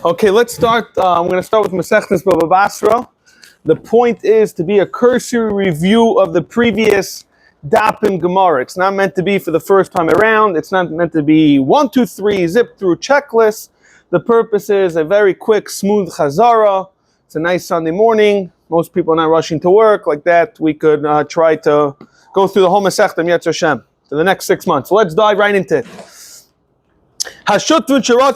Okay, let's start. I'm going to start with Masechtas Baba Basra. The point is to be a cursory review of the previous Dafim Gemara. It's not meant to be for the first time around. It's not meant to be 1, 2, 3, zip through checklist. The purpose is a very quick, smooth Chazarah. It's a nice Sunday morning. Most people are not rushing to work. Like that, we could try to go through the whole Masechta Yetz Hashem for the next 6 months. So let's dive right into it. We're talking about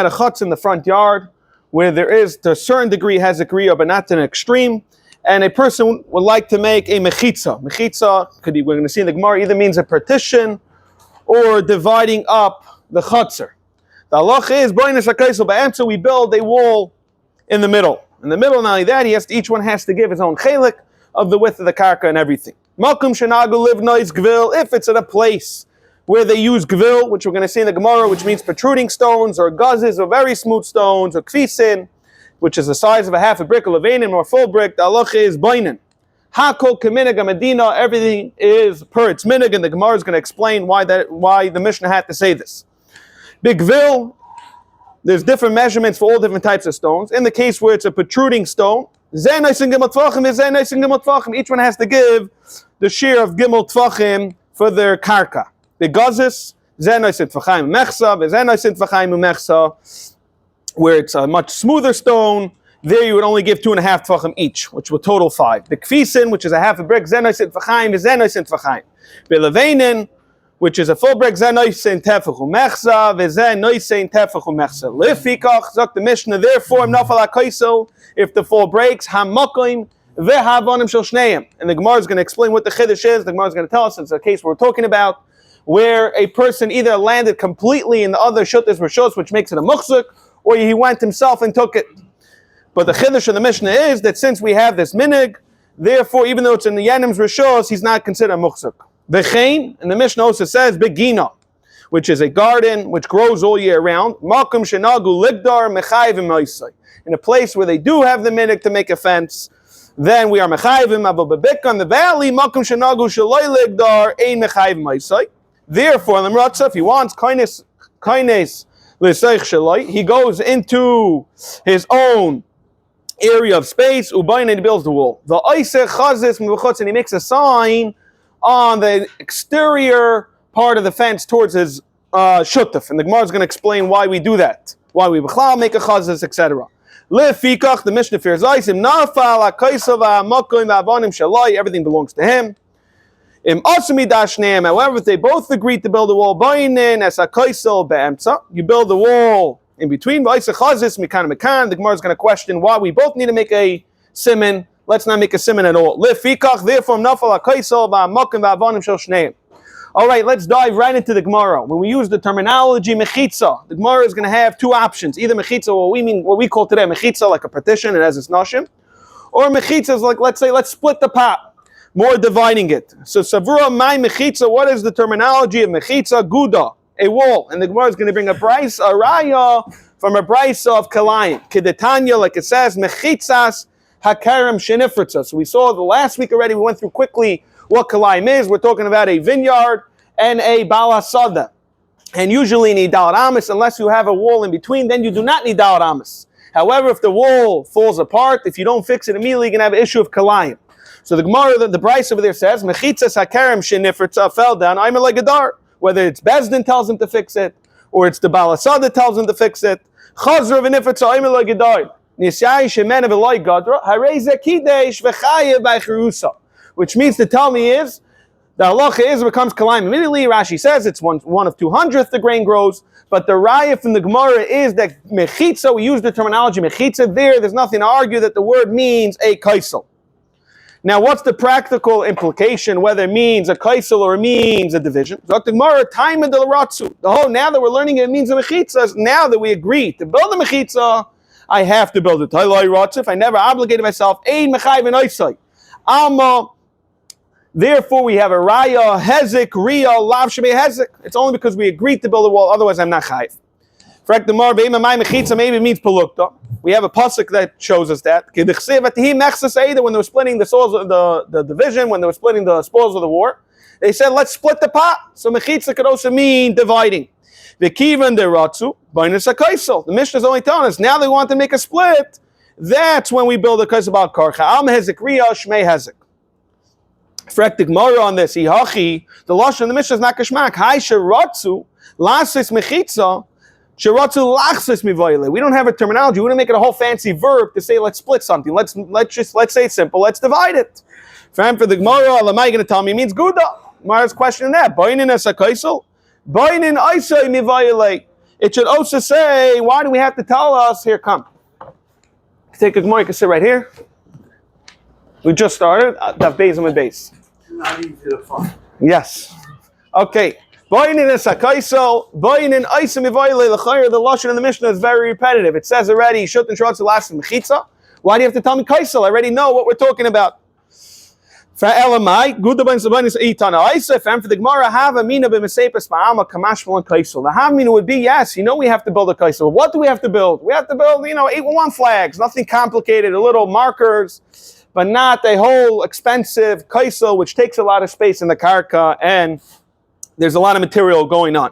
a chutz in the front yard where there is, to a certain degree, has a griya, but not to an extreme. And a person would like to make a mechitza. Mechitza, we're going to see in the Gemara, either means a partition or dividing up the chazer. The halacha is, we build a wall in the middle. In the middle, not only that, each one has to give his own chelik of the width of the karka and everything. Makom shenagu live noise gvil, if it's at a place where they use gvil, which we're going to see in the Gemara, which means protruding stones, or gazes, or very smooth stones, or kfisin, which is the size of a half a brick, or levanin, or full brick, the halacha is bainin. Hakol keminig medina, everything is per its minig, and the Gemara is going to explain why the Mishnah had to say this. Big gvil, there's different measurements for all different types of stones. In the case where it's a protruding stone, each one has to give the share of gimel tvachim for their karka. The gazis, where it's a much smoother stone, there you would only give 2.5 tvachim each, which will total 5. The kfisin, which is a half a brick, which is a full brick, lefikach, zok the Mishnah, therefore, if the fall breaks, hamakim ve'havonim shel shneim. And the Gemara is going to explain what the chiddush is. The Gemara is going to tell us it's a case we're talking about where a person either landed completely in the other shuttas rishos, which makes it a muchzuk, or he went himself and took it. But the chiddush of the Mishnah is that since we have this minig, therefore, even though it's in the yanim's rishos, he's not considered a muchzuk. V'chein, and the Mishnah also says begina, which is a garden which grows all year round. Makom shenagu ligdar mechayvim ma'isai. In a place where they do have the minig to make a fence, then we are mechayvim. Abo bebika in the valley, makom shenagu shaloi ligdar ein mechayvim ma'isai. Therefore, if he wants kindness l'seich shaloi, he goes into his own area of space. Ubayin, and he builds the wall. The oiseh chazis mevachutz, and he makes a sign on the exterior part of the fence towards his shutaf. And the Gemara is going to explain why we do that, why we b'chlal make a chazis, etc. Lefikach, the Mishnah fears isim nafal ha'kaisav ha'makom ha'avonim shalai, everything belongs to him. Im asumi dashneim, however, if they both agreed to build a wall, bainin as ha'kaisel be'emtza, you build the wall in between. V'aisa chazis mikan mikan. The Gemara is going to question why we both need to make a siman. Let's not make a siman at all. Lefikach, therefore nafal ha'kaisel ha'makom ha'avonim shel shneim. All right, let's dive right into the Gemara. When we use the terminology mechitza, the Gemara is going to have two options. Either mechitza, what we call today mechitza, like a partition, it has its nashim, or mechitza is like, let's say, let's split the pot, more dividing it. So savura my mechitza, what is the terminology of mechitza? Guda, a wall. And the Gemara is going to bring a raya from a brisa of kalayim. Kedetanya, like it says, mechitzas hakaram shenifritza. So we saw the last week already, we went through quickly what kalayim is. We're talking about a vineyard and a balasada. And usually you need dalat amis, unless you have a wall in between, then you do not need dalat amis. However, if the wall falls apart, if you don't fix it immediately, you're going to have an issue of kalayim. So the Gemara, the Bryce over there says, mechitzas hakaram shenifritza fell down, I'm like a dar. Whether it's Bezdin tells him to fix it, or it's the balasada tells him to fix it. Chazarah v'nifritza I'm like a dar. Nisyai shemen v'loi gadra, harei zekidesh v'chayev b'chirusa. Which means to tell me is, the halacha is it becomes kalayim immediately. Rashi says it's one of 200th the grain grows, but the raya from the Gemara is that mechitza, we use the terminology mechitza there's nothing to argue that the word means a kaisel. Now what's the practical implication, whether it means a kaisel or it means a division? The Gemara, time in the ratzu. Now that we're learning it means a mechitza, now that we agree to build a mechitza, I have to build it. If I never obligated myself, ein mechayv and oisai. Therefore, we have a raya, hezek, ria, lav shemei hezek. It's only because we agreed to build a wall, otherwise I'm not chayiv. Maybe it means pelukta. We have a pasuk that shows us that. When they were splitting the division, when they were splitting the spoils of the war, they said, let's split the pot. So mechitza could also mean dividing. V'kivan deratzu b'inus hakaisel. The Mishnah is only telling us now they want to make a split. That's when we build a kaisel bal karcha. Al mehezek riyah shmei hezek. Frektik Gemara on this. Ihachi. The lashon of the Mishnah is not kashmak. Hai sheratzu lasis mechitza. Sheratzu lachsis mivoyle. We don't have a terminology. We want to make it a whole fancy verb to say let's split something. Let's say it's simple. Let's divide it. For the Gemara, am I going to tell me? It means Guda. Gemara's questioning that. Boinin as a kaisel. Boinin aisay mivoyle. It should also say, why do we have to tell us? Here, come. Take a Gemara. You can sit right here. We just started. Daf Beis and Beis. Not easy to find. Yes. Okay. Boinin as a kaisel. Boinin aisay mivoyle. The lashon in the Mishnah is very repetitive. It says already, shut and shratz last mechitza. Why do you have to tell me kaisel? I already know what we're talking about. For Elamai, good the Gemara have a mina b'mesepes ba'alma kamashmal and kaisel. The havmina would be yes. We have to build a kaisel. What do we have to build? We have to build 811 flags, nothing complicated, a little markers, but not a whole expensive kaisel which takes a lot of space in the karka and there's a lot of material going on.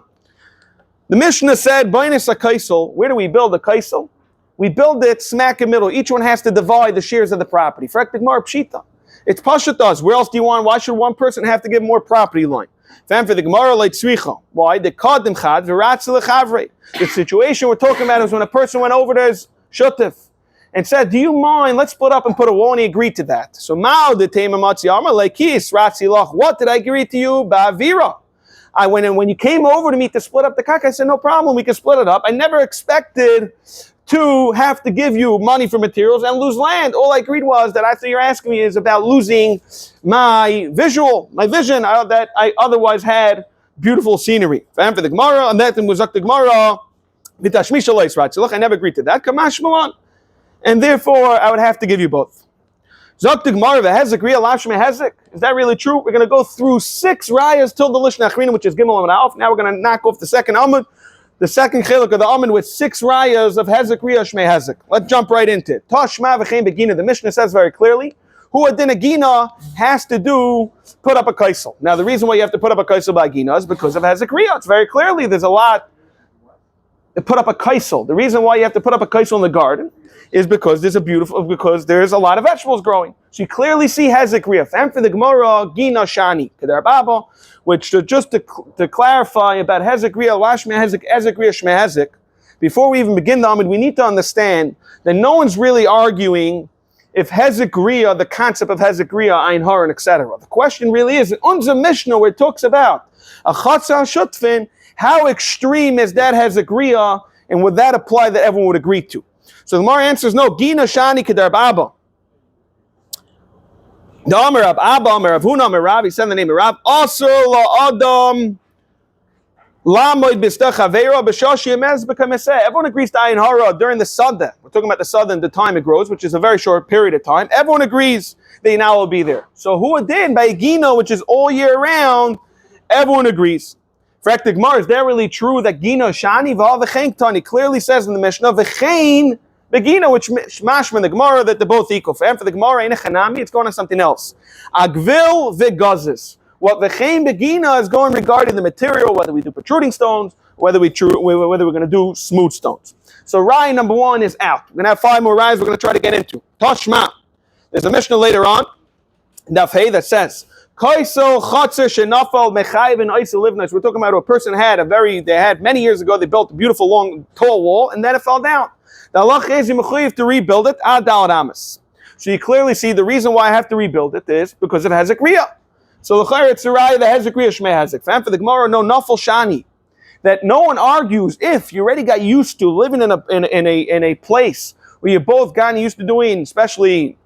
The Mishnah said, "B'inus a kaisel." Where do we build a kaisel? We build it smack in the middle. Each one has to divide the shares of the property. For the Gemara pshita. It's pashatas. Where else do you want? Why should one person have to give more property line? For the Gemara, like tzricha. Why? The kadim chad v'ratz lechavre. The situation we're talking about is when a person went over to his shutif and said, "Do you mind? Let's split up and put a wall." And he agreed to that. So mao de tema matzi amar lekis ratzi lach. What did I agree to you? Ba'avira. I went in when you came over to me to split up the kaka. I said, "No problem. We can split it up." I never expected to have to give you money for materials and lose land. All I agreed was that after you're asking me is about losing my vision that I otherwise had beautiful scenery. For the Gemara, and that was the Gemara, I never agreed to that. Kamash Malan. And therefore, I would have to give you both. Is that really true? We're going to go through 6 rayas till the Lishna Achrina, which is Gimel and Alf. Now we're going to knock off the second Amud. The second chiluk of the Amud with 6 rayas of Hezek Riyah Shmei Hezek. Let's jump right into it. Tashma v'chein begina. The Mishnah says very clearly, who adin agina has to put up a kaisel. Now the reason why you have to put up a kaisel by agina is because of Hezek Riyah. It's very clearly there's a lot to put up a kaisel. The reason why you have to put up a kaisel in the garden is because there's a lot of vegetables growing. So you clearly see Hezek Riyah. And for the Gemara, Gina Shani Kedar Baba. Which just to clarify about Hezek Riyah, Lashme Hezek, Hezek Riyah, Shmei Hezek, before we even begin the Amud, we need to understand that no one's really arguing if Hezek Riyah, the concept of Hezek Riyah, Ein Haran, etc. The question really is, in Unza Mishnah, where it talks about a Chatzah Shutfin, how extreme is that Hezek Riyah, and would that apply that everyone would agree to? So the Gemara answers no, Gina Shani Kedar Baba. The Amar Rab Abba, Amar Rav Huna, Amar Rav, he said the name of Rav. Also, la Adam, lamoid b'stach aveira b'shashi emez b'kameseh. Everyone agrees to Ayin Hara during the Sadeh. We're talking about the Sadeh and the time it grows, which is a very short period of time. Everyone agrees they now will be there. So who adin by Gina, which is all year round, everyone agrees. For the Gemara, is that really true that Gina Shani v'al v'chein tani clearly says in the Mishnah v'chein Begina, which mashma in the Gemara that they're both equal. For the Gemara in a chanami, it's going on something else. Agvil v'gazes. What v'chein begina is going regarding the material, whether we do protruding stones, whether we're going to do smooth stones. So Rai number 1 is out. We're going to have 5 more Rais we're going to try to get into. Tashma. There's a Mishnah later on, Daf Hey, that says, Kaisel chazer shenafal mechayiv and oisel livnas. We're talking about a person had many years ago, they built a beautiful long tall wall and then it fell down. The halach is you mechayiv to rebuild it ad dalad amas. So you clearly see the reason why I have to rebuild it is because of Hezek Riyah. So the chayr it's the raya the Hezek Riyah Shmei Hezek. For the Gemara, no nafal shani. That no one argues if you already got used to living in a place where you both gotten used to doing, especially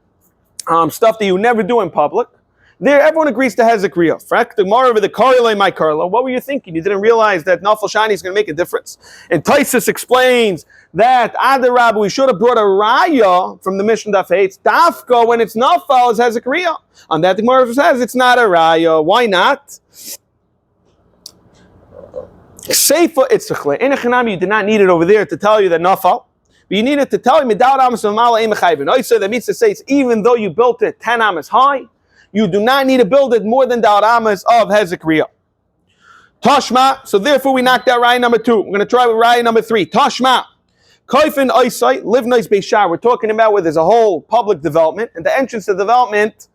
stuff that you never do in public. There, everyone agrees to Hezek Riyah. Frank, the Gemara over the Karla, my Karla. What were you thinking? You didn't realize that Nafal Shani is going to make a difference. And Taisus explains that Adarab, we should have brought a Raya from the Mishnah Daf Hey. Dafka when it's Nafal is Hezek Riyah. On that, the Gemara says it's not a Raya. Why not? Seifa Itzchle. In a Chanami, you did not need it over there to tell you that Nafal. But you needed to tell you Midal Amas of Mala Emechayvin. So that means to say it's even though you built it 10 Amas high, you do not need to build it more than Dal Amas of Hezek Riyah. Tashma. So therefore we knocked out raya number 2. We're going to try with raya number 3. Tashma. Kaifin Oisai, live nice Beishar. We're talking about where there's a whole public development, and the entrance to development,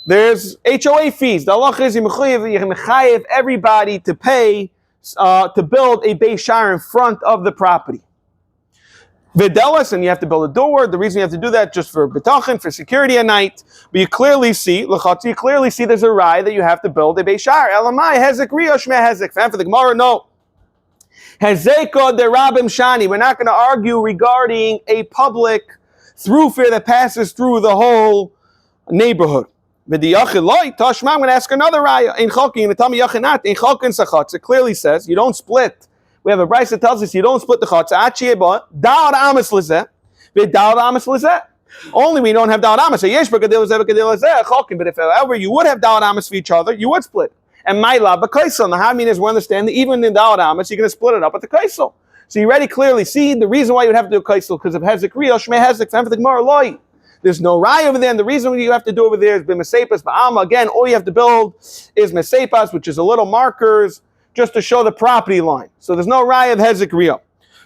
there's HOA fees. The halacha is you mechayev everybody to pay to build a Beishar in front of the property. Videlis, and you have to build a door. The reason you have to do that just for betachin, for security at night. But you clearly see, there's a raya that you have to build a Beishar. Elamai hezek riosh me hezek. For the Gemara, no. Hezeka de Rabim Shani. We're not going to argue regarding a public thoroughfare that passes through the whole neighborhood. I'm going to ask another raya. It clearly says you don't split. We have a brayse that tells us you don't split the chatzah. Only we don't have da'at amas. But if however you would have da'at amas for each other, you would split. And my love, but kaisel. The Hamin is we understand that even in da'at amas, you're going to split it up at the kaisel. So you already clearly see the reason why you would have to do a kaisel because of hezek riyah, shmei hezek, time for the Gemara loy. There's no raya over there, and the reason you have to do over there is b'mesepas ba'alma. Again, all you have to build is mesepas, which is a little markers just to show the property line. So there's no raya of hezek riyah.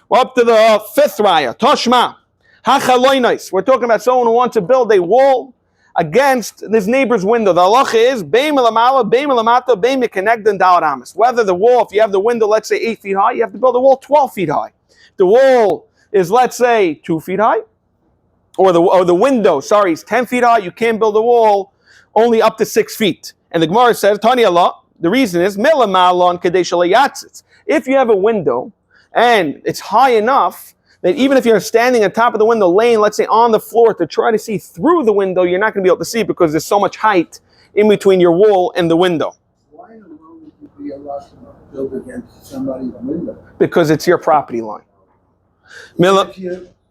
We're up to the 5th raya. Toshma hachaloinais. We're talking about someone who wants to build a wall against this neighbor's window. The halacha is beim elamala, beim elamata, beim mekenegdan da'at amas. Whether the wall, if you have the window, let's say 8 feet high, you have to build a wall 12 feet high. The wall is, let's say, 2 feet high. Or the window, is 10 feet high, you can't build a wall only up to 6 feet. And the Gemara says, Tani Allah, the reason is, if you have a window and it's high enough that even if you're standing on top of the window, laying, let's say, on the floor to try to see through the window, you're not going to be able to see because there's so much height in between your wall and the window. Why in the world would you be allowed to build against somebody's window? Because it's your property line.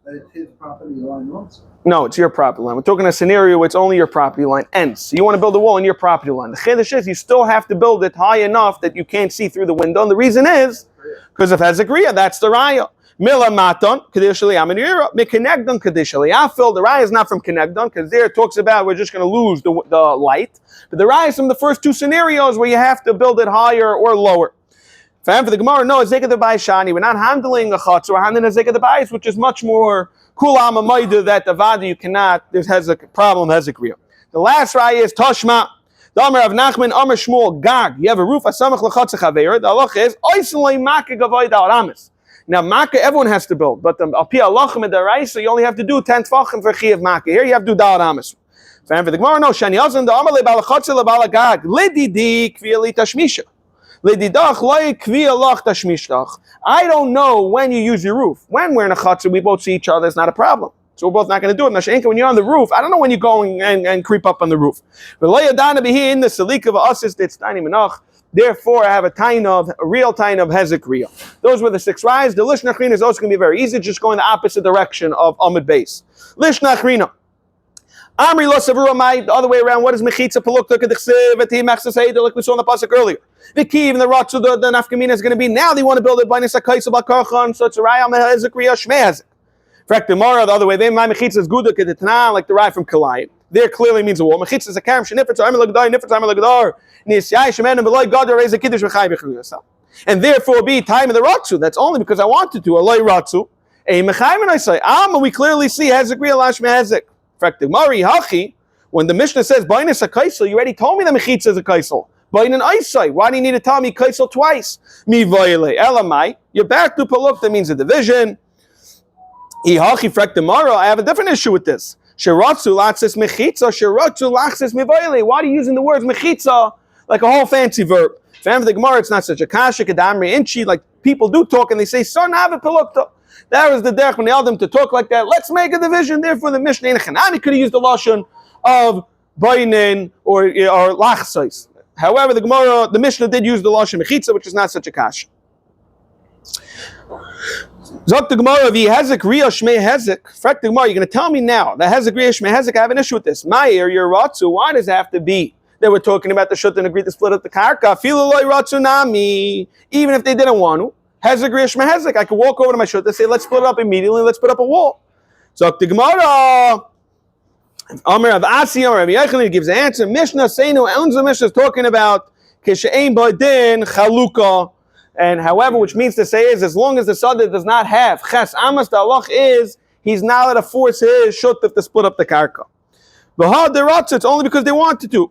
It's his property line also. No, it's your property line. We're talking a scenario where it's only your property line ends. So you want to build a wall on your property line. The chiddush is you still have to build it high enough that you can't see through the window. And the reason is because of hezek riyah. That's the raya. Mila maton kadishali aminira mikenegdon kadishali. Afil the raya is not from kenegdon because there it talks about we're just going to lose the light. But the raya is from the first 2 scenarios where you have to build it higher or lower. For the Gemara, no, it's Zekah the Bayis Shani. We're not handling a chatzah, we're handling a Zekah the Bayis, which is much more kulam amayda that the vada you cannot, there's a problem, hezek riyah. The last raya is Toshma. The Amar of Nachman, Amar Shmuel, Gag. You have a roof, asamach l'chatzah chaver. The halacha is, oiselay makah gavoy da'at amas. Now, makah, everyone has to build, but al pi halachim and daraisa, you only have to do 10 tfachim for chiyav makah. Here you have to do da'at amas. For the Gemara, no, Shani Azan, the Amar le'bal chatzah le'bal Gag. Lididi kviyali tashmisha. I don't know when you use your roof. When we're in a chatzah, we both see each other, it's not a problem. So we're both not going to do it. When you're on the roof, I don't know when you're going and creep up on the roof. Therefore, I have a real time of hezek riyah. Those were the 6 rayas. The lish nachrina is also going to be very easy, just going the opposite direction of Amud Beis. Lish nachrina. Amri lo savura the other way around. What is mechitza pelukta kedichsev eti mechsaseider like we saw in the pasuk earlier? The key and the ratzu the nafkamina is going to be now they want to build it by nisakaisa bakarchan so it's a raya mehezek riyah shmehezek. Fact the Mara the other way. Then my mechitza is guda kedetna like the raya from Kalai. There clearly means a wall. Mechitza is a karam shenifetz armi lagdar nifetz armi lagdar nisyai shemen and beloy gadar raise a kiddush v'chai b'chuyasa. And therefore be time of the ratzu. That's only because I wanted to. Alay ratzu a mechayim and I say we clearly see hezek riyah lash mehezek. In fact, the Mari Hachi, when the Mishnah says Bainis a kaisel, you already told me the Mechitza is a kaisel. Bain an Isai. Why do you need to tell me kaisel twice? Mi Vaile Elamai. You're back to Paluk, that means a division. Hachi Frek the Mara, I have a different issue with this. Shiratsu Latsis Mechitza, Shiratsu Lachsis Mi Vaile. Why are you using the words Mechitza like a whole fancy verb? For the Gemara, it's not such a kasha, kadamri, inchi, like people do talk and they say, son, have a Palukta. That was the derech when they held them to talk like that. Let's make a division. Therefore, the Mishnah in Chanami could have used the lashon of bainin or lachsais. However, the Mishnah did use the lashon mechitza, which is not such a kash. Zok the Gemara vi hezek riyah shmei hezek. Frek the Gemara, you're going to tell me now that hezek riyah shmei hezek. I have an issue with this. Ma'ir your ratzu. Why does it have to be that we're talking about the shut and agree to split up the karka? Filu loy ratzu nami. Even if they didn't want to. Hezek riyah shmei hezek. I could walk over to my shut and say, let's split it up immediately. Let's put up a wall. Zok the Gemara. Amar of Asi, Amar of Yechon, he gives the answer. Mishnah Seinu, Elunza Mishnah is talking about Kishein Badin Chaluka. And however, which means to say is, as long as the Sadeh does not have Ches Amas, the halach is, he's not allowed to force his Shutif to split up the Karka. V'ha deratz, it's only because they wanted to.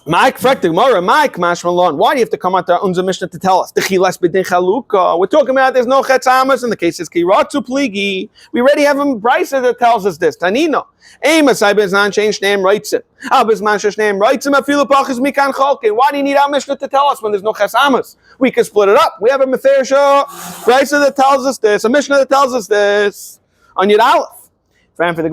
Mike Frektig Mara, Mike Mashmalon. Why do you have to come out to Unza Mishnah to tell us? We're talking about there's no Chetz Amas, and the case is Kiratzu Pligi. We already have a Brisa that tells us this. Tanino. Amos Ibiznan changed name writes it. Abizman Shesh name writes him. Afilu Pachis Mikan Chalke. Why do you need our Mishnah to tell us when there's no Chetz Amas? We can split it up. We have a Mefersha Brisa that tells us this, a Mishnah that tells us this. On Yud Aleph. I would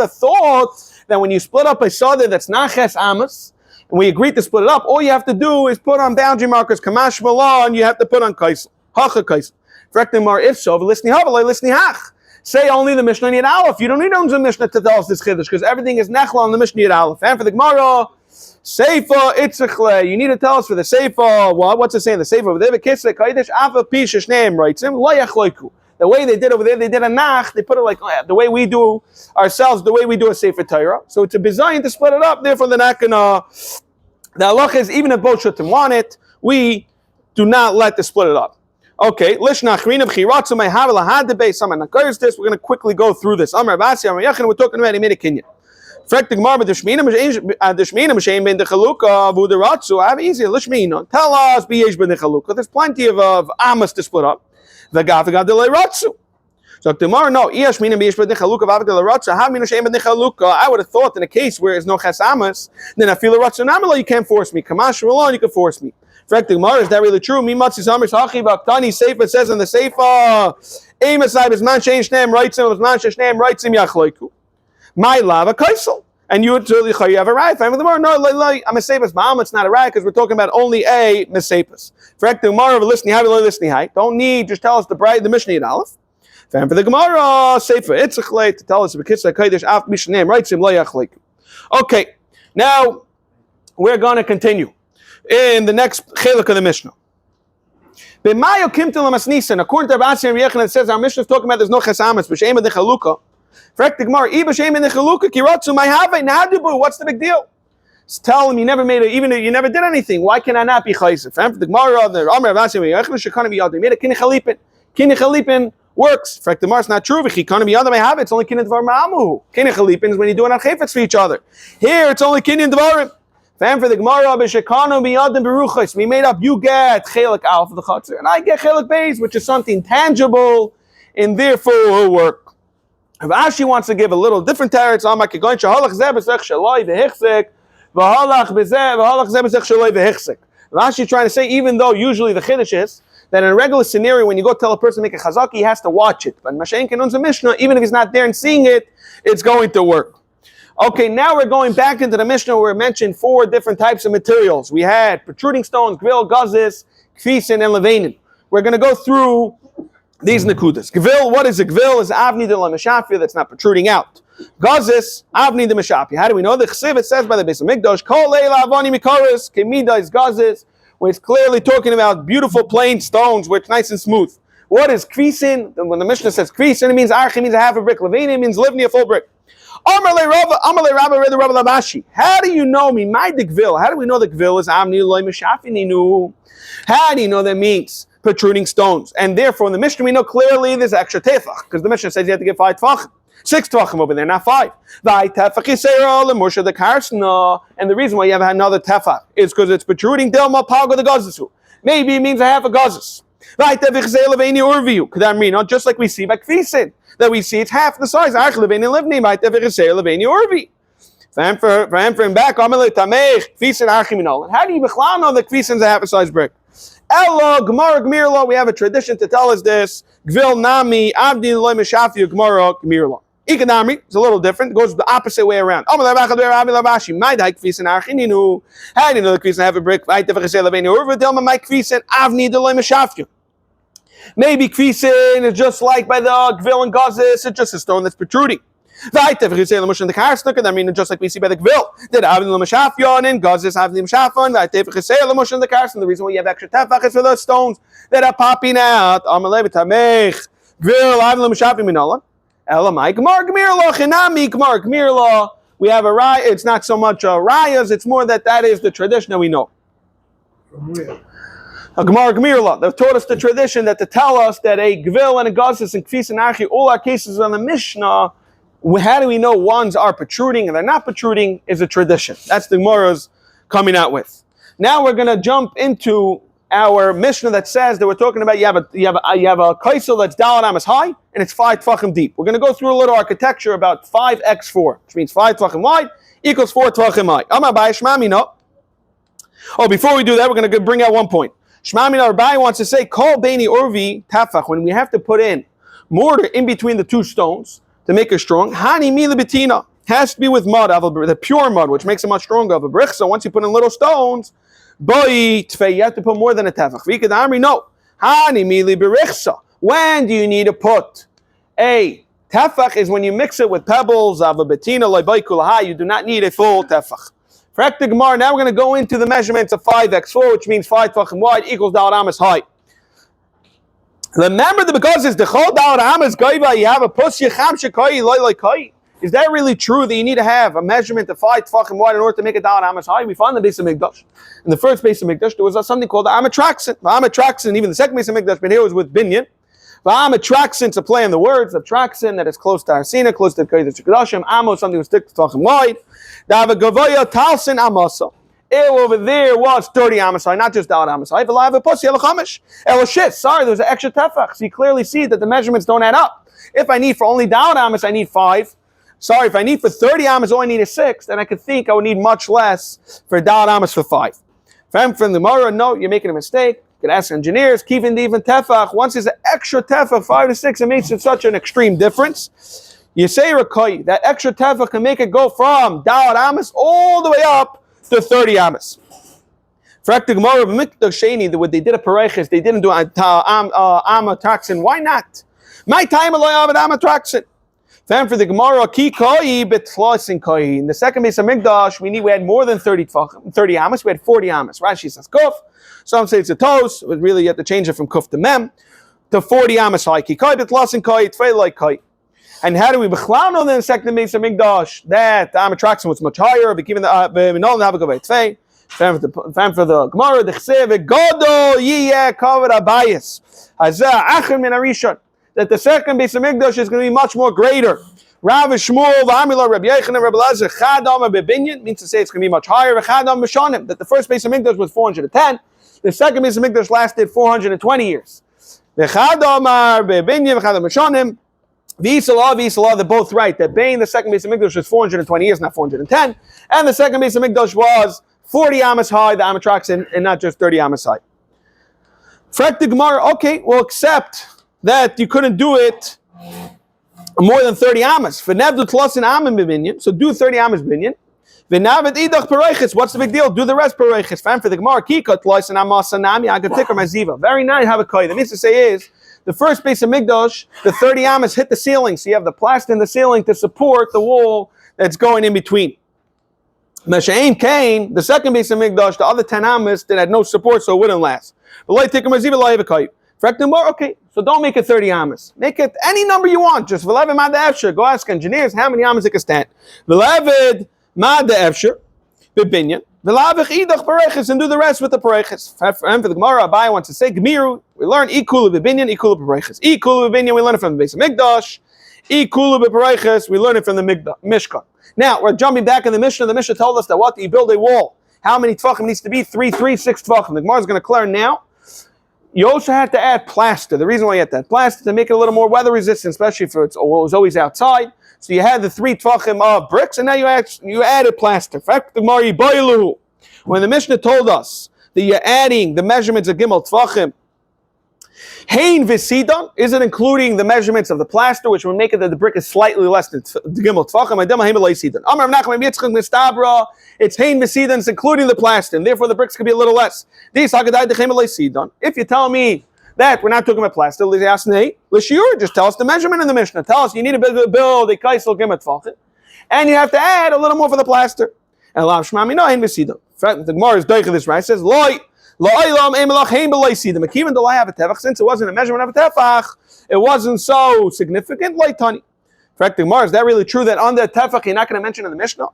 have thought that when you split up a Sadeh that's not Ches Amas, and we agreed to split it up, all you have to do is put on boundary markers, Kamash Malon, you have to put on Kaisel. Hacha Kaisel. If so, say only the Mishnah Yud Aleph. You don't need Unza Mishnah to tell us this Chiddush, because everything is Nechla on the Mishnah Yud Aleph. And for the Gemara, Seifa Itzichle. You need to tell us for the Seifa. What's it saying? The Seifa over there. The way they did over there, they did a nach. They put it like the way we do ourselves, the way we do a Sefer Torah. So it's a design to split it up. Therefore, they're not gonna. The halach is even if both shouldn't want it, we do not let the split it up. Okay, Lishnach Rinav Chiratzu may have lahad debate. Someone occurs this. We're going to quickly go through this. Amar Basi Amar Yachin. We're talking about a Kinyan. Frektig Mar b'deshmina m'shein ben dechaluka v'uderatzu. Have easy lishmina. Tell us b'yesh ben dechaluka. There's plenty of amas to split up. V'gav deleiratzu. So tomorrow, no. I would have thought in a case where there's no ches amas, then I feel a ratzu namelo. You can't force me. Kamash alone, you can force me. Frektig Mar, is that really true? Mi matzi samers hachi v'aktani seifa says in the seifa. Emasai is man shein shneim reitzim, is man shein shneim reitzim yachloiku. My lava kaisel. And you have a right. I'm a sepus. It's not a right because we're talking about only a mesepus. Don't need, just tell us the Mishnah Yud Aleph. For the Gemara, Sefer Itzichle to tell us the Bekitza Kodesh Af Mishnah writes him Lo Yachleiku. Okay, now we're going to continue in the next chiluk of the Mishnah. According to Rabbi Yechon, it says our Mishnah is talking about there's no chesamas, b'sheim and dechaluka. What's the big deal? Just tell him you never made it, even if you never did anything. Why can I not be chazer? For the Gemara, the Amar Avasi made a kinei chalipin. Kinei chalipin works. For the Gemara, it's not true. It's only kinei dvar ma'amu. Kinei chalipin is when you do it on chayfetz for each other. Here, it's only kinei dvarim. For the Gemara, we made up. You get chelik alf of the chazer, and I get chelik beis, which is something tangible, and therefore will work. If Ashi wants to give a little different teretz, Rashi trying to say, even though usually the chiddush is that in a regular scenario, when you go tell a person to make a chazaki, he has to watch it. But Mashen Kenun's a Mishnah, even if he's not there and seeing it, it's going to work. Okay, now we're going back into the Mishnah where we mentioned 4 different types of materials. We had protruding stones, grill, gazis, kfisin, and levanin. We're going to go through these nekudas. Gvil, what is a gvil? Is avni de la meshafia that's not protruding out. Gazis, avni de meshafia. How do we know? The chsiv, it says by the Beis Hamikdash, kol leila avani mikaris, kemida is gazis, where it's clearly talking about beautiful plain stones, which are nice and smooth. What is kvisin? When the Mishnah says kvisin, it means archi, means a half a brick. Levini, it means livni, a full brick. Amalei Rabba, read the Rabba Labashi. How do you know me? My de gvil. How do we know the gvil is avni loy meshafia ninu? How do you know that means protruding stones? And therefore, in the Mishnah, we know clearly there's extra tefach, because the Mishnah says you have to get 5 tefachim. 6 tefachim over there, not 5. And the reason why you have another tefach is because it's protruding delma pago the gazisu. Maybe it means a half a gazis. Just like we see by kfisin, that we see it's half the size. How do we know that kfisin is a half a size brick? Ella, Gemara, Gmirla, we have a tradition to tell us this. Gvil Nami, Abdi Loy Meshafi, Gemara, Gmirla. Ikanami, it's a little different, it goes the opposite way around. How do you know the kfisin have a brick? Maybe kfisin is just like by the Gvil and Gazis, it's just a stone that's protruding. Just like we see by the Gvil, that Avni L'Mashafyon and Gazis Avni L'Mashafyon, the reason why you have extra tefach is for those stones that are popping out. Amalei Gvil Avni L'Mashafyon Minalan. Elamai Gemar Gmirla Chinami Gemar Gmirla. we have a raya. It's not so much rayas, it's more that is the tradition that we know. From where? A Gemara Gemirla, they've taught us the tradition that to tell us that a Gvil and a Gazis and Kfis and Archi, all our cases on the Mishnah, how do we know ones are protruding and they're not protruding is a tradition. That's the Gemara's coming out with. Now we're going to jump into our Mishnah that says that we're talking about you have a kaisel that's Daled Amas high and it's 5 Tvachim deep. We're going to go through a little architecture about 5x4, which means 5 Tvachim wide equals 4 Tvachim high. Amar Bai Shmami no. Oh, before we do that, we're going to bring out one point. Shmami no Rabbi wants to say Kol Beini Urvi Tafach, when we have to put in mortar in between the two stones to make it strong. Hani Mila Betina has to be with mud, the pure mud, which makes it much stronger. Of a brick. So once you put in little stones, you have to put more than a tefach. No. When do you need to put a tefach? Is when you mix it with pebbles of a betina. You do not need a full tefach. Correct the Gemara. Now we're going to go into the measurements of 5x4, which means 5 tefachim wide equals Daled Amas high. Remember the because it's the chol Daled Amas gaiva. You have a pus yecham shekai loy kai. Is that really true that you need to have a measurement of 5 tefachim wide in order to make a Daled Amas high? We found the base of Mikdash. In the first base of Mikdash, there was something called the Amatraxin. Amatraxin, even the second base of Mikdash, but here was with Binyan. Amatraxin, to play on the words of Traxin, that is close to Arsina, close to Kodesh Kodashim. Amo, something was thick tefachim wide. Dava Gavoya Talsin Amasa. Over there was 30 Amas high, not just Daled Amas high. V'la'ava Pussy Elachamish. Shit, sorry, there's an extra tefach. So you clearly see that the measurements don't add up. If I need for only Daled Amas, I need 5. Sorry, if I need for 30 amas, all I need is 6, then I could think I would need much less for Daled Amas for 5. From the Gemara, no, you're making a mistake. You could ask engineers, even tefach. Once there's an extra tefach, 5 to 6, it makes it such an extreme difference. You say Rakai, that extra tefach can make it go from Daled Amas all the way up to 30 amas. For the Gemara, what they did at Pareiches, they didn't do Amatraxin. Why not? My time alloy Amatraxin. Then for the Gemara, ki koi betlosin koi. In the second base of Mikdash, we had more than 30 amas. We had 40 amas. Rashi says kuf. Some say it's a tos. But really, you have to change it from kuf to mem to 40 amas high. Ki koi betlosin koi. Tfei like koi. And how do we bechlau know that in the second base of Mikdash that the Amatraxin was much higher? But given the we know the Havakavei Tfei. Fan for the Gemara, the Chsev Godo Yiyeh Kavod Abayis Hazah Achim Min Arishon. That the second base of Mikdash is going to be much more greater. Rav Shmuel, V'Amila, Rabbi Yechanan, Rabbi Lazar, Chadam Bebinyan, means to say it's going to be much higher. Chadam B'Shanim, that the first base of Mikdash was 410. The second base of Mikdash lasted 420 years. The Chadam Bebinyan, Chadam B'Shanim, V'Yisrael, they're both right. That being the second base of Mikdash was 420 years, not 410. And the second base of Mikdash was 40 amas high, the Amatraxin, and not just 30 amas high. Fret the Gemara, okay, well, accept that you couldn't do it more than 30 amas. So do 30 amas binyan. What's the big deal? Do the rest pareiches. Fine for the Gemara. Very nice. Have a koi. That means to say is the first base of Mikdash, the 30 amas hit the ceiling, so you have the plaster in the ceiling to support the wall that's going in between. Mesha'im Kain, the second base of Mikdash, the other 10 amas that had no support, so it wouldn't last. Okay, so don't make it 30 amas. Make it any number you want. Just v'levid mad efsher. Go ask engineers how many amas it can stand. V'levid mad efsher, b'binyan. V'lavich idach pareiches, and do the rest with the pareiches. And for the Gemara, Abai wants to say Gemiru. We learn ikulu b'binyan, ikulu b'pareiches. Ikulu b'binyan, we learn it from the base of Mikdash. Ikulu b'pareiches, we learn it from the Mishkan. Now we're jumping back in the Mishnah. The Mishnah told us that what you build a wall. How many tefachim needs to be? 3, 6 tefachim. The Gemara is going to clear now. You also have to add plaster. The reason why you have to add plaster to make it a little more weather resistant, especially if it was always outside. So you had the 3 tefachim of bricks, and now you added plaster. In fact, when the Mishnah told us that you're adding the measurements of gimel tefachim, hein v'sidon, is it including the measurements of the plaster, which would make it that the brick is slightly less than the gimel tefachim? It's hein v'sidon, it's including the plaster, and therefore the bricks could be a little less. If you tell me that we're not talking about plaster, just tell us the measurement in the Mishnah. Tell us you need to build a kaisel gimel tefachim, and you have to add a little more for the plaster. And the Gemara is doich this right. It says even though I have a tefach, since it wasn't a measurement of a tefach, it wasn't so significant. fact, the Gemara, is that really true that on the tefach you're not going to mention in the Mishnah?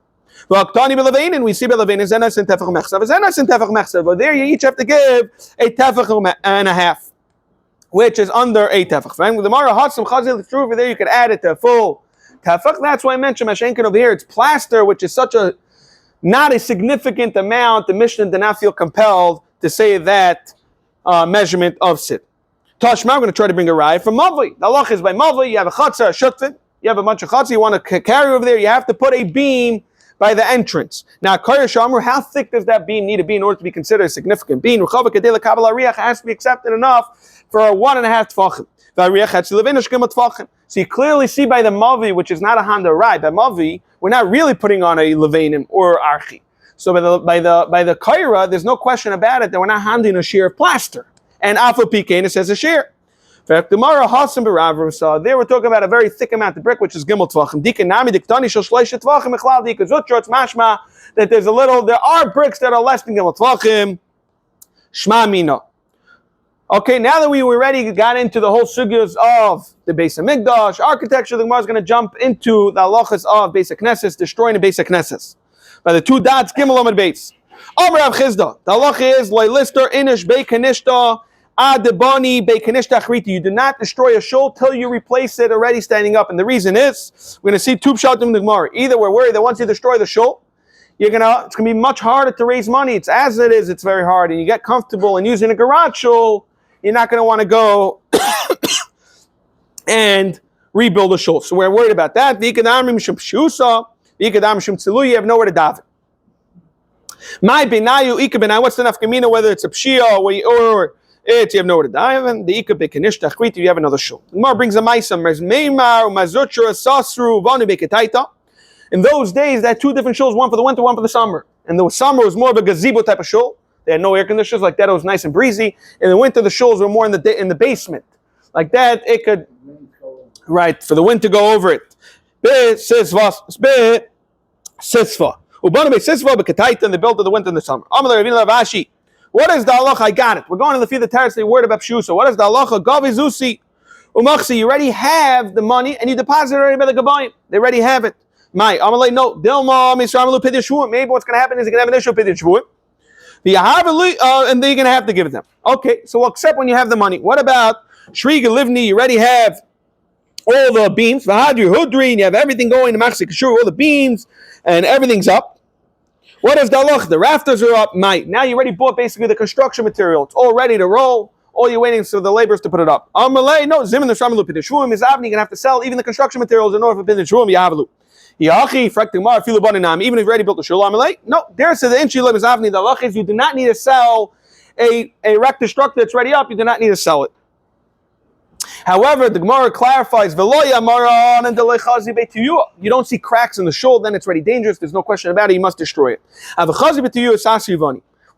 Well, we see Belevainin, Zenas and Tefach Mechsav, Zenas and Tefach Mechsav. But there you each have to give a tefach and a half, which is under a tefach. The Gemara Hatzim Chazil, it's true over there you could add it to a full tefach. That's why I mentioned Mashenkin over here. It's plaster, which is such a not a significant amount. The Mishnah did not feel compelled to say that measurement of sit. Tashma, I'm going to try to bring a raya from Mavi. The halach is by Mavi. You have a chazer, a shutfin. You have a bunch of chazer you want to carry over there. You have to put a beam by the entrance. Now, how thick does that beam need to be in order to be considered a significant beam? It has to be accepted enough for a 1.5 tefachim. So you clearly see by the Mavi, which is not a Honda ride, by Mavi, we're not really putting on a Levainim or Archi. So by the Kaira, there's no question about it that we're not handing a shear of plaster. And Alpha Pikain, it says a shear. In fact, the Mara Hasan Baravar saw there we're talking about a very thick amount of brick, which is Gimel Tvachim. Dikin Nami Diktani Shal Shleisha Tvachim Echlal Dika Zutcher. It's mashma that there are bricks that are less than Gimel Tvachim. Shma Mina. Okay, now that we already got into the whole sugyas of the Beis Hamikdash architecture, the Gemara is going to jump into the halachas of Beis HaKnesses, destroying the Beis HaKnesses by the two dots Gimel Amud Beis. Amar Rav Chizda. The halacha is Leilister Inish Bei Kanishta. You do not destroy a shul till you replace it already standing up. And the reason is, we're going to see two pshatim in the Gemara. Either we're worried that once you destroy the shul, it's going to be much harder to raise money. It's as it is, it's very hard. And you get comfortable in using a garage shul, you're not going to want to go and rebuild a shul. So we're worried about that. You have nowhere to daven. My benayu ika what's the nafkamina, whether it's a pshia or you have nowhere to daven. The ika bekanish tachrit, you have another shul. The Gemara brings a ma'asam. In those days, they had two different shuls, one for the winter, one for the summer. And the summer was more of a gazebo type of shul. They had no air conditioners, like that it was nice and breezy. In the winter, the shuls were more in the basement. Like that, it could, right, for the wind to go over it. Sisva. And they built in the winter and the summer. What is the halacha? I got it. We're going to the Fida Terrace, the word about Pshusa. What is the halacha? Gavi Zusi. Umachsi, you already have the money and you deposit it already by the Gabayim. They already have it. My, I'm like, no, Dilma, maybe what's going to happen is you're going to have an issue with Pidya and then you're going to have to give it them. Okay, so we'll accept when you have the money. What about Shriga Livni? You already have all the beams. Vahadri Hudri, and you have everything going to Machsi Kashur, all the beams, and everything's up. What is the halach? The rafters are up. Now you already bought basically the construction material. It's all ready to roll. All you're waiting for the laborers to put it up. Amalei, no, Zimin the Shamalu Pidishum is Avni, you're gonna have to sell even the construction materials in order for Pidishum Yavalu. Yachi, Fraktimar, Filubaninam, even if you already built the shul, Amalei, no, there says the Inchi is Avni, the halach is you do not need to sell a wrecked structure that's ready up, you do not need to sell it. However, the Gemara clarifies, you don't see cracks in the shul, then it's already dangerous. There's no question about it. You must destroy it. We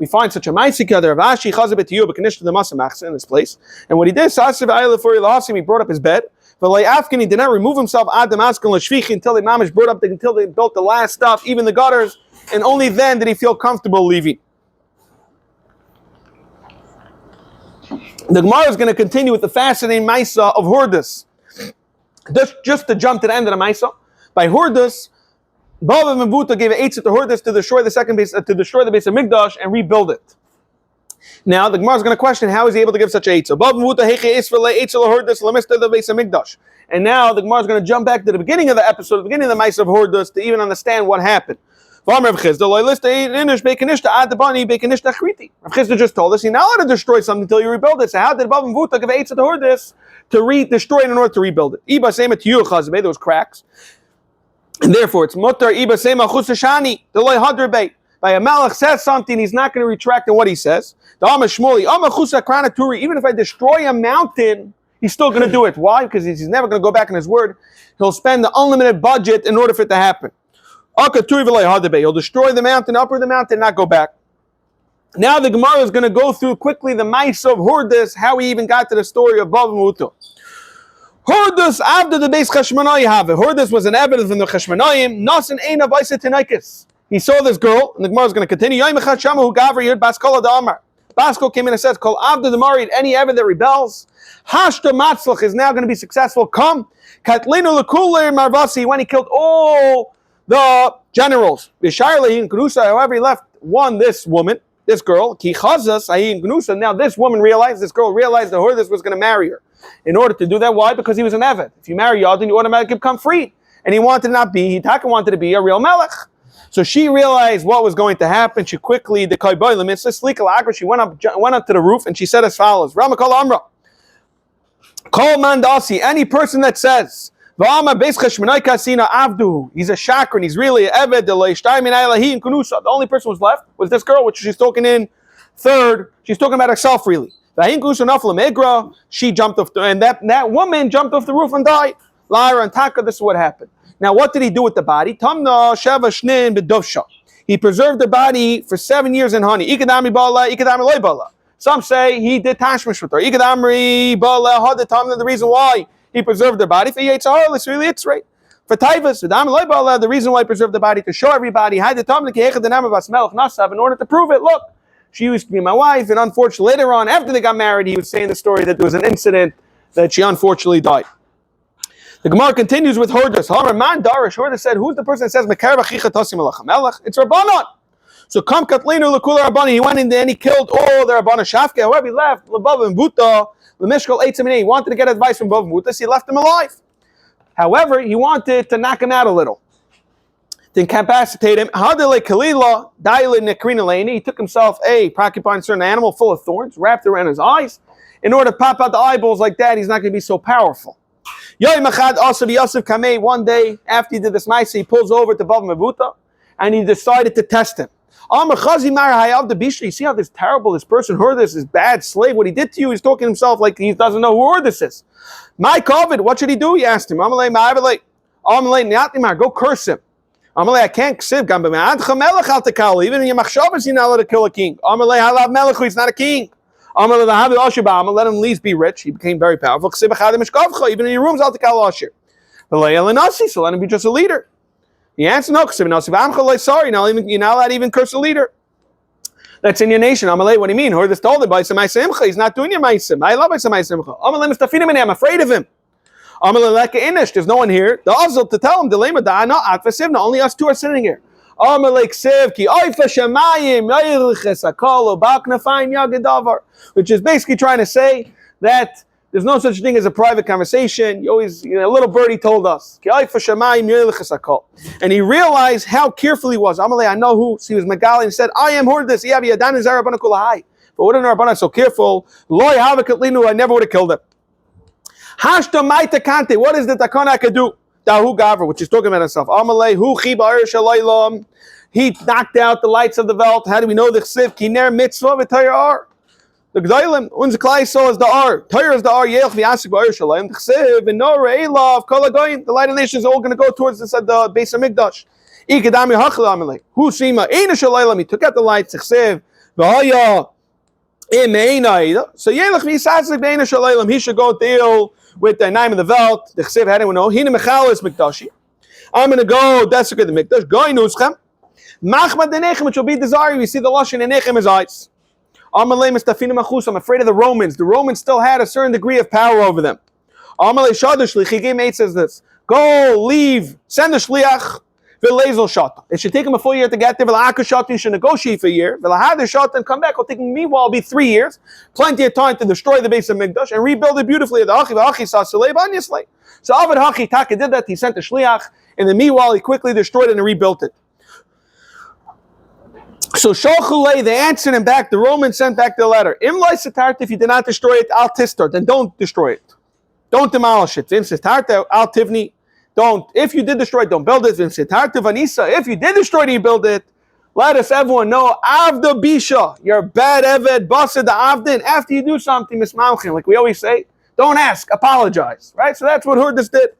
find such a ma'asik there of Ashi in this place, and what he did, he brought up his bed. He did not remove himself until they brought up until they built the last stuff, even the gutters, and only then did he feel comfortable leaving. The Gemara is going to continue with the fascinating Maisa of Hordus. Just to jump to the end of the Maisa, by Hordus, Bava and Buta gave an eitzah to Hordus to destroy the Beis Hamikdash and rebuild it. Now the Gemara is going to question how is he able to give such an eitzah. Bava and Buta heche isfele eitzah lahordus lamista the Beis Hamikdash. And now the Gemara is going to jump back to the beginning of the episode, the beginning of the Maisa of Hordus, to even understand what happened. Rav Chizda just told us you're not allowed to destroy something until you rebuild it. So how did Bava and Buta give eitzah to Hordus to destroy it in order to rebuild it? Iba sema to you chazbe, there was cracks, and therefore it's mutar. Iba sema chusashani the loy hadrbe. By a malach says something, he's not going to retract on what he says. The Amar Shmuli, Amar chusa kranaturi. Even if I destroy a mountain, he's still going to do it. Why? Because he's never going to go back on his word. He'll spend the unlimited budget in order for it to happen. He'll destroy the mountain, upper the mountain, not go back. Now the Gemara is going to go through quickly the mice of Hordus, how he even got to the story of Bava and Buta. Hordus after the Beis Chashmonai have it. Hordus was an evidence from the Chashmonaim. Nasan Eina Baisa Tinaikis. He saw this girl, and the Gemara is going to continue. Basco came in and says, Kol Avda the Marid, any Eved that rebels, Hashta Matzlach is now going to be successful. Come, Katlinu Lekuler Marvasi, when he killed all the generals. However, he left this woman, this girl, Ki Chazas, now this woman realized, this girl realized that this was going to marry her. In order to do that, why? Because he was an Eved. If you marry Yadin, you automatically become freed. And he wanted wanted to be a real Melech. So she realized what was going to happen. She quickly, she went up to the roof and she said as follows, Ramakal Amra, Kol Mandasi, any person that says, he's a shakran, he's really an Eved, the only person who was left was this girl, which she's talking in third, she's talking about herself really. She jumped off, and that woman jumped off the roof and died. Lyra and Taka, this is what happened. Now, what did he do with the body? He preserved the body for 7 years in honey. Some say he did tashmish with her. The reason why he preserved the body for really it's right. For Taivas, the reason why he preserved the body to show everybody in order to prove it. Look, she used to be my wife, and unfortunately later on, after they got married, he was saying the story that there was an incident that she unfortunately died. The Gemara continues with Hordas. Hordas said, who's the person that says, it's Rabbanon. So come Katlinu Lekula Rabbani, he went in there and he killed all the Rabbana Shafke. However, he left Lebav and Buta, Lemishkal Eitzamini. He wanted to get advice from Bav and Buta, so he left him alive. However, he wanted to knock him out a little, to incapacitate him. He took himself a porcupine, certain animal full of thorns, wrapped around his eyes. In order to pop out the eyeballs like that, he's not going to be so powerful. One day, after he did this mice, he pulls over to Bav Mebuta and he decided to test him. You see how this person heard this bad slave, what he did to you, he's talking to himself like he doesn't know who this is. My COVID, what should he do? He asked him. Go curse him. I can't ksiv. Even in your machshavas, you're not allowed to kill a king. He's not a king. I'm gonna let him at least be rich. He became very powerful. Even in your rooms, I'll take Asher. So let him be just a leader. He answered, no, sorry, you're not allowed to even curse a leader. That's in your nation. What do you mean? He's not doing your maisim. I love maisim. I'm afraid of him. There's no one here. The Azul to tell him, only us two are sitting here. Which is basically trying to say that there's no such thing as a private conversation. You always, a little birdie told us. And he realized how careful he was. I know who. So he was Megali and said, I am Hordis. But wouldn't Rabbanan so careful? I never would have killed him. What is the takana I could do? Dahu Gavra, which is talking about himself. He knocked out the lights of the Welt. How do we know the chsiv? Kiner mitzvah v'tayar. The G'daylim, unser Klai so is the R. Tayar is the R. Yelch v'yasik b'Yerushalayim. The chsiv v'nora elav kol hagoyim. The light of nations are all going to go towards the Beis Hamikdash. Ikadami hachel amalei. Hu shima eina shalaylam. He took out the lights. Chsiv v'haya imeina. So Yelch v'yasik b'eina shalaylam. He should go deal with the name of the Welt. The chsiv, how do we know? Hina mechal is Mikdashi. I'm going to go desecrate the Mikdash. Goy nuschem. Machmad denechem, which will be desire. We see the lashon in Nechem his eyes. I'm afraid of the Romans. The Romans still had a certain degree of power over them. He says this. Go, leave, send the shliach. It should take him a full year to get there. You should negotiate for a year. And come back. It'll take him, meanwhile, it'll be 3 years. Plenty of time to destroy the base of Mikdash and rebuild it beautifully. So Avad Hachi Taka did that. He sent the shliach. In the meanwhile, he quickly destroyed it and rebuilt it. So Sholchulei, they answered him back. The Romans sent back the letter. If you did not destroy it, al tistar, then don't destroy it. Don't demolish it. Al tivni. Don't. If you did destroy it, don't build it. If you did destroy it, you build it. Let us everyone know. Avda bisha, you're bad eved basa the avdin. After you do something, mismalchin, like we always say, don't ask, apologize. Right? So that's what Hurdas did.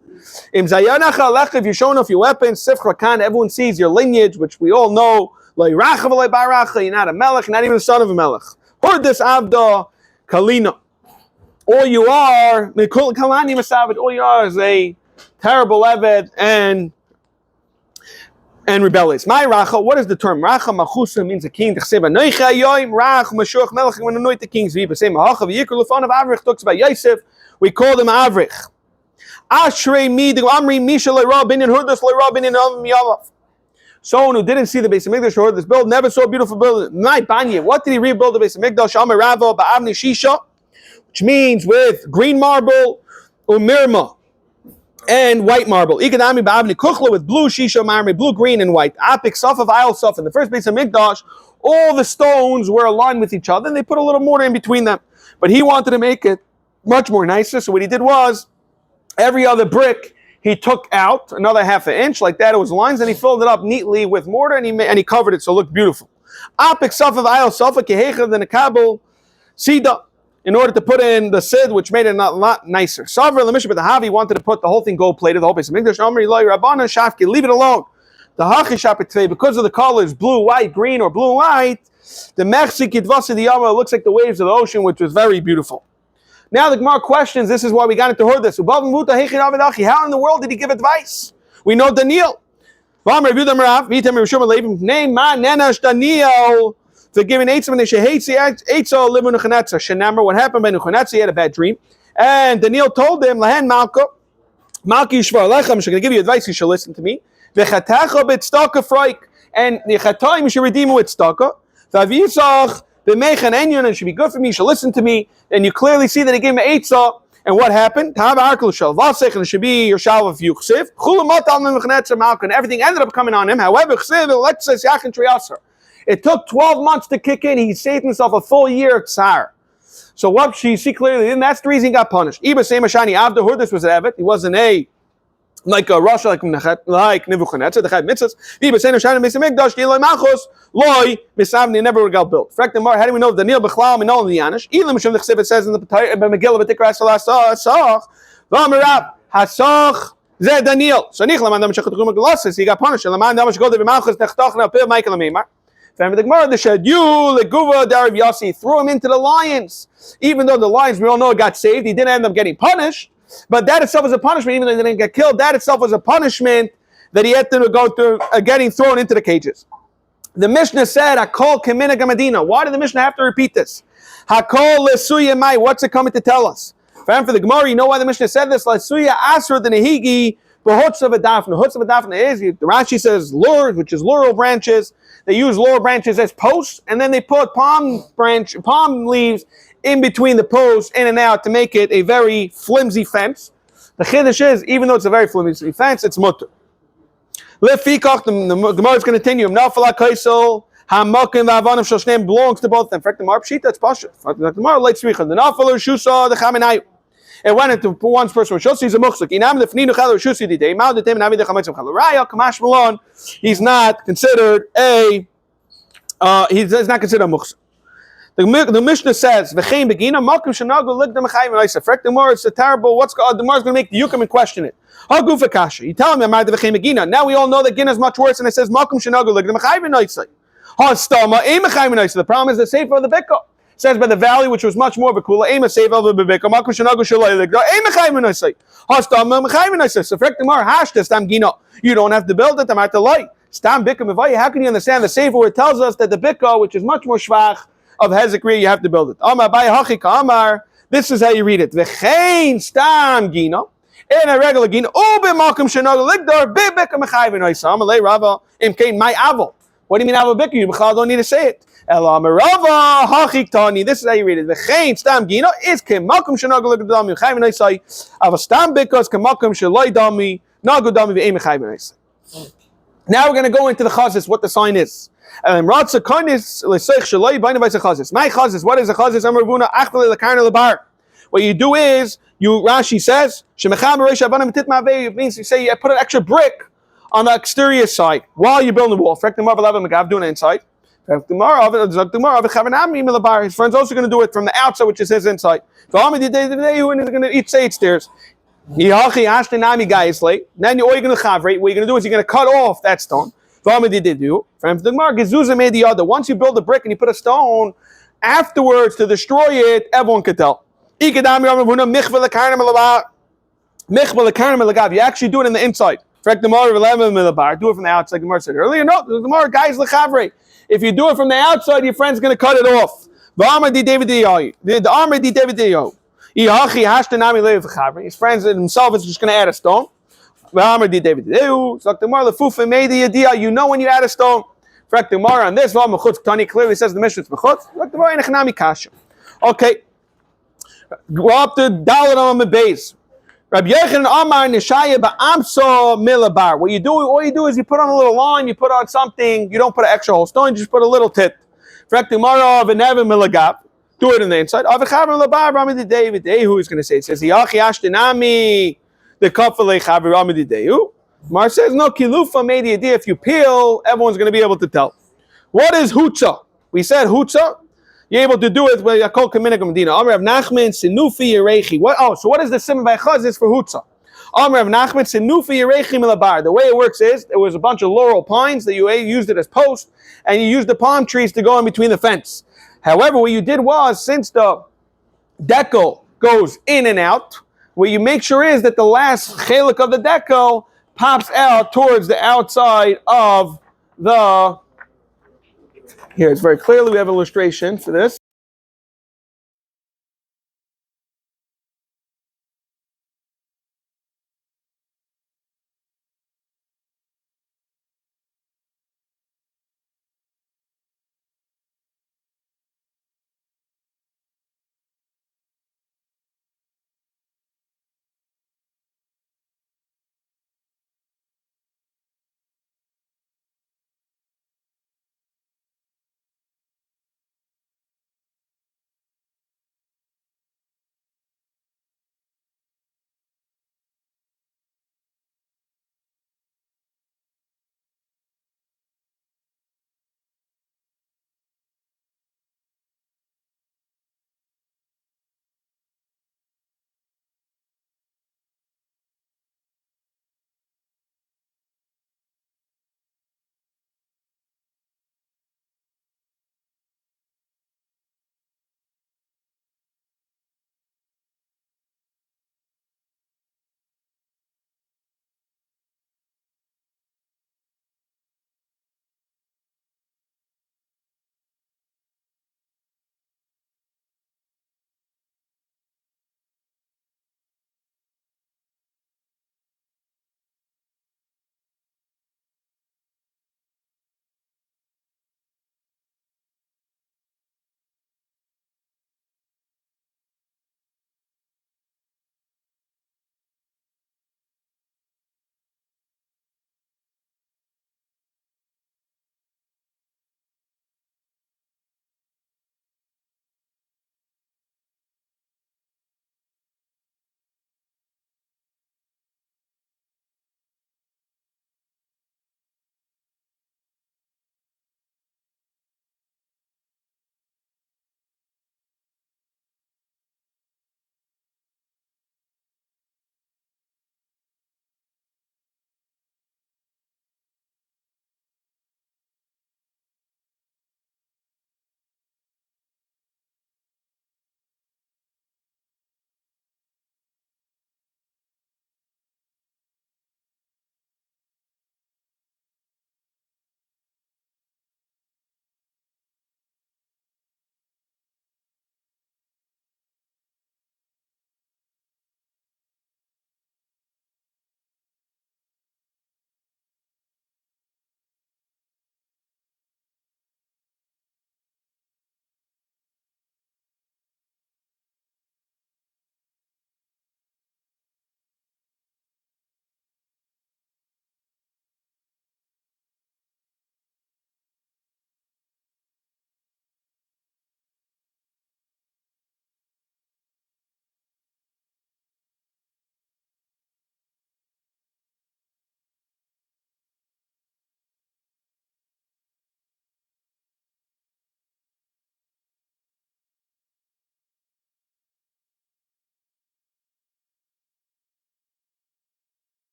If you're showing off your weapons, sifra kan, everyone sees your lineage, which we all know. You're not a melech, not even the son of a melech. Hurdas avda kalina. All you are is a terrible eved, and and rebellious. My Racha, what is the term? Racha Machusa means a king. Rach Mashuach Melech, when anoint the kings. Talks about Yosef. We call them Avrich. Ashrei Mid Amri Misha Le'Rabin and Hurdas Le'Rabin and Yamav. Someone who didn't see the Beis Hamikdash or heard this build never saw a beautiful building. My Banya, what did he rebuild the Beis Hamikdash? Amar Rava Ba'avni Shisha, which means with green marble or mirma and white marble. Ikadami Ba'avni Kuchla with blue Shisha marble, blue, green, and white. Apik Saf of Isle Saf. In the first Beis Hamikdash, all the stones were aligned with each other, and they put a little mortar in between them. But he wanted to make it much more nicer, so what he did was every other brick he took out another half an inch like that. It was lines, and he filled it up neatly with mortar, and he covered it so it looked beautiful. Apik Saf of Isle Saf Kehecha than a Kabul Sida, in order to put in the Sid, which made it a lot nicer. Savra Lemishah, but the Havi wanted to put the whole thing gold plated, the whole Beis Hamikdash. Amri Loi Rabbana Shafki, leave it alone. The Hachishapit, because of the colors blue, white, green, or blue, white, the Mechsi Kidvasi the Yama looks like the waves of the ocean, which was very beautiful. Now the Gemara questions, this is why we got into Hurdas. How in the world did he give advice? We know Daniel. Name ma nenash Daniel for giving Eitzah when they Eitzah live in Nuchanetza. Shenamar, what happened by Nuchanetza? He had a bad dream. And Daniel told him, Lahen Malka, Malki Yishvar Alechem, I'm going to give you advice, you should listen to me. V'chatecha b'tztaka freik. And the Chatayim, you should redeem it with tztaka. V'avisach, b'mechan enyon, and it should be good for me, you should listen to me. And you clearly see that he gave him Eitzah. And what happened? And it should be your shalva of Yuchsiv. And everything ended up coming on him. However, it took 12 months to kick in. He saved himself a full year of tsar. So what you see clearly, and that's the reason he got punished. Iba Semashani Avda Hurdas was an Evet. He wasn't like a Russia, like Nebuchadnezzar, the Chayv Mitzvahs. Iba Semashani Mesamikdash, Eloi Malchus, Loi, Misavni never got built. How do we know Daniel Bechlal, Minol, and the Yanish? Elam Shem the Chsiv, it says in the Megillah, B'tikra Salah, V'amirab, Hasach, Zeh Daniel. So Nichlam, and Damashach Tchum Glasses, he got punished. Laman Damash Godev Malchus, Nechtachna, Pil Michael Amimar. Family the Gemara, the Shadyu, Leguva, Darav Yossi, threw him into the lions. Even though the lions, we all know, got saved, he didn't end up getting punished. But that itself was a punishment, even though he didn't get killed. That itself was a punishment that he had to go through, getting thrown into the cages. The Mishnah said, Hakol Kemina Gamadina. Why did the Mishnah have to repeat this? Hakol Lesuya Mai. What's it coming to tell us? For the Gemara, you know why the Mishnah said this? Lesuya Asr the Nehigi, Behutz of a Dafna. Hutz of a Dafna is, the Rashi says, lure, which is laurel branches. They use laurel branches as posts, and then they put palm leaves in between the posts, in and out, to make it a very flimsy fence. The Chiddush is, even though it's a very flimsy fence, it's mutter. Lefikach, the Gemara is going to continue. Nafala Kaisel, Hamakim Vavanim Shoshnem belongs to both of them. In fact, the Gemara Pshita, it's Pasha. The Gemara Leit Sricha. The Nafala Shusa, the Chaminayu. It went into one person. Shosi is a muchzik. Inam the Fninu Chalo Shusi Didei. Mao the Tem Navi the Chamatzim Chalo. Raya Kamash Malon. He's not considered a. He's not considered a muchzik. The Mishnah says, "V'chein begina makom shenagu ligdam chayim v'naisa." Frek the Gemara, it's a terrible. The Gemara is going to make the Yukim and question it. Hagufa kasha. You tell me, I'm the v'chein begina. Now we all know that Gina is much worse, and it says makom shenagu ligdam chayim v'naisa. Hastama ema chayim v'naisa. The problem is the sefer of the Bikah. It says by the valley, which was much more bekula. Ema sefer of the Bikah. Makom shenagu shalai ligdam ema chayim v'naisa. Hastama ema chayim v'naisa. So frek the Gemara hashta stam Gina. You don't have to build it. I'm at the light. Stam Bikah mevaya. How can you understand the sefer where it tells us that the Bikah, which is much more shvach of Hezekiah, you have to build it. Amar by Hachika Amar. This is how you read it. V'chein stam Gina. In a regular Gina. Ube makom shenagu ligdar be Bikah mechayv v'naisa. Amar lei Rava imkein my aval. What do you mean aval Bikah? You don't need to say it. Amar Rava Hachik Tani. This is how you read it. V'chein stam Gina is ke makom shenagu ligdar dami mechayv v'naisa. Ava stam Bikah is ke makom sheloi dami nagu dami v'ei mechayv v'naisa. Now we're going to go into the chazis, what the sign is. My chazis, what is a chazis? What you do is, Rashi says, it means you say you put an extra brick on the exterior side while you're building the wall. Doing it inside. His friend's also going to do it from the outside, which is his inside. Who's going to eat say it stairs. Then all you're going to chavrate. What you're going to do is you're going to cut off that stone. Once you build a brick and you put a stone, afterwards to destroy it, everyone can tell. You actually do it in the inside. Do it from the outside. Gemara said earlier. No, the Gemara guys lechavre. If you do it from the outside, your friend's going to cut it off. His friends himself is just going to add a stone. You know when you add a stone. On this, clearly says the Mishnah. Okay. Go up to Dalet on the base. Rabbi Yochanan Amar Nishaya Ba'amso Milabar. What you do, all you do is you put on a little line, you put on something, you don't put an extra whole stone, you just put a little tit. Do it in the inside. Who is going to say? It says, Yachi Ashtenami, the Kafale Chavi Ramidideyu. Mar says, no, Kilufa made the idea if you peel, everyone's going to be able to tell. What is Hutza? We said Hutza. You're able to do it with Yakol Kaminagam Medina. Amr of Nachman, Sinufi Yerechi. What? Oh, so what is the Simon by Chaz for Hutza? Amr of Nachman, Sinufi Yerechi Milabar. The way it works is there was a bunch of laurel pines that you used it as posts, and you used the palm trees to go in between the fence. However, what you did was, since the decal goes in and out, what you make sure is that the last chelik of the decal pops out towards the outside of the. Here, it's very clearly, we have an illustration for this.